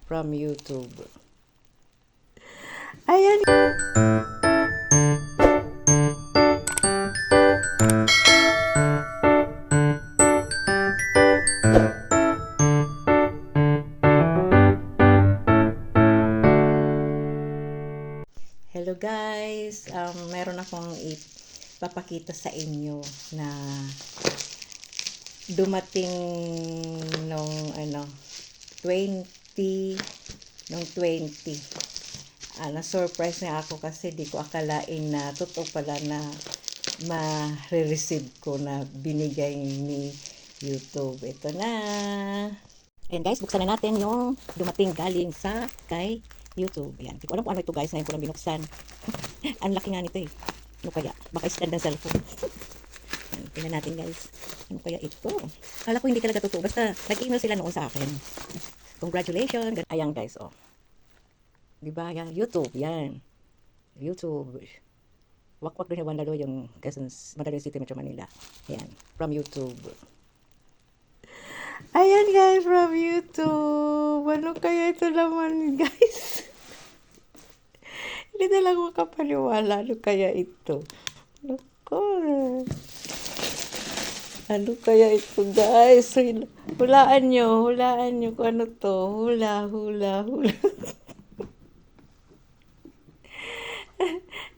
from YouTube. Ayan. Hello guys, meron akong ipapakita sa inyo na dumating nung 20 na-surprise nga ako kasi di ko akalain na totoo pala na ma-receive ko na binigay ni YouTube. Ito na. Ayan guys, buksan na natin yung dumating galing sa kay YouTube. Ayan. Hindi ko alam kung ano ito guys, ngayon ko lang binuksan. Ang laki nga nito eh. Ano kaya? Baka stand ng cellphone. Ayan, tingnan natin guys. Ano kaya ito? Kala ko hindi talaga totoo. Basta nag-email sila noon sa akin. Congratulations. Ayan guys, oh. Diba? Yan. YouTube. Yan. YouTube. Wakwak doon yung lalo yung Madaling City, Metro Manila. Ayan. From YouTube. Ayan guys, from YouTube. Ano kaya ito naman guys? Hindi na lang makapaniwala. Ano kaya ito? Ano kaya ito guys? Hulaan nyo kung ano to. Hula.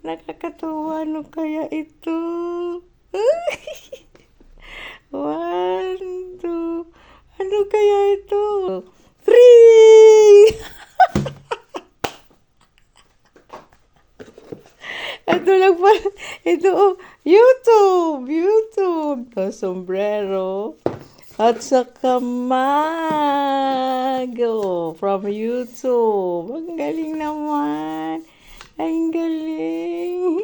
Nakakatuwa. Ano kaya ito? 1, 2. Ano kaya ito? 3! Ito lang pala. Ito, oh, YouTube. Sombrero. At saka mug. Oh, from YouTube. Ang galing naman. Ang galing.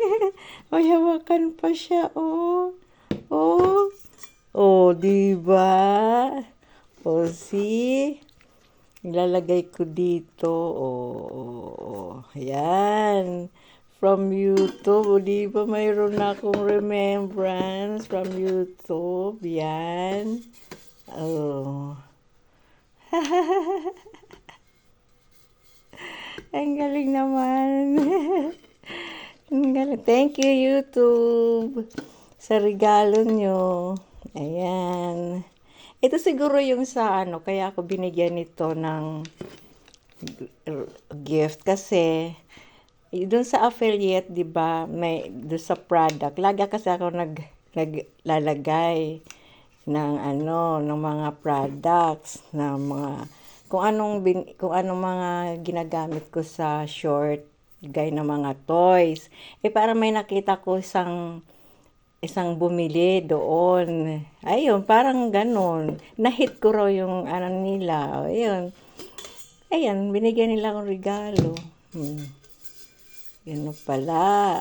May hawakan pa siya, oh. Oh, diba? Oh, see? Ilalagay ko dito. Oh. Ayan. From YouTube. O, diba mayroon na akong remembrance from YouTube. Yan. Oh. Ang galing naman. Ang galing. Thank you, YouTube, sa regalo nyo. Ayan. Ito siguro yung sa kaya ako binigyan nito ng gift kasi doon sa affiliate, 'di ba, may doon sa product. Lagi kasi ako naglalagay ng ng mga products na mga kung anong mga ginagamit ko sa short gaya ng mga toys. Para may nakita ko isang bumili doon. Ayun, parang ganun. Na-hit ko raw yung nila. Ayun. Ayan, binigyan nila akong regalo. Yan pala.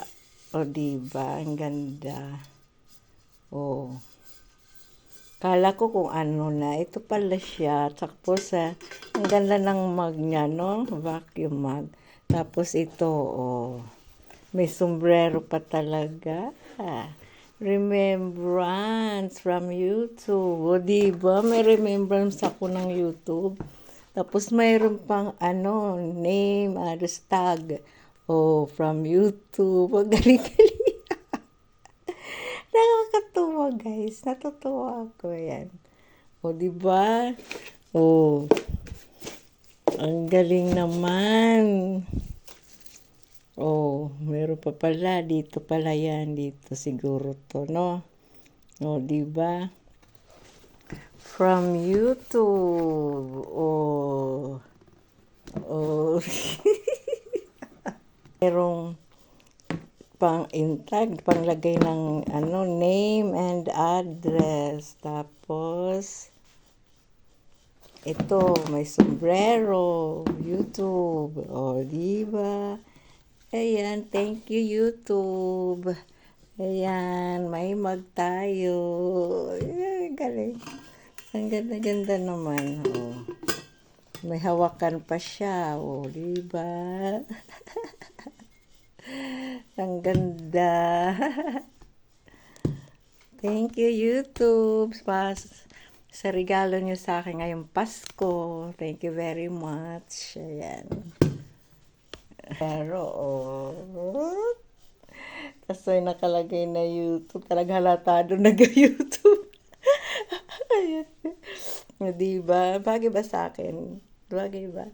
O, diba? Ang ganda. O. Kala ko kung ano na. Ito pala siya. Tapos, ang ganda ng mug niya, no? Vacuum mug. Tapos ito, may sombrero pa talaga. Remembrance from YouTube. O, diba? May remembrance ako ng YouTube. Tapos, mayroon pang name, tag. From YouTube. Ang galing-galing. Nakakatuwa, guys. Natutuwa ako. Yan. O, diba? Ang galing naman. Meron pa pala. Dito pala yan. Dito siguro to, no? O, diba? From YouTube. Merong panglagay ng name and address. Tapos, ito, may sombrero. YouTube. O, diba? Ayan, thank you, YouTube. Ayan, may mug tayo. Ayan, galing. Ang ganda-ganda naman. May hawakan pa siya. Diba? Ang ganda. Thank you, YouTube, sa regalo niyo sa akin ngayong Pasko. Thank you very much. Ayan. Pero, oh. Tapos may nakalagay na YouTube. Talagang halatado nag-YouTube. Ayan. Diba? Bagay ba sa akin? Bagay ba?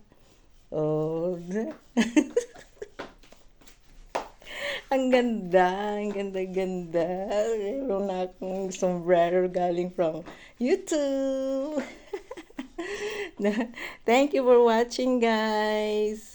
Oh. Ang ganda, ang ganda-ganda. Meron na akong sombrero galing from YouTube. Thank you for watching, guys.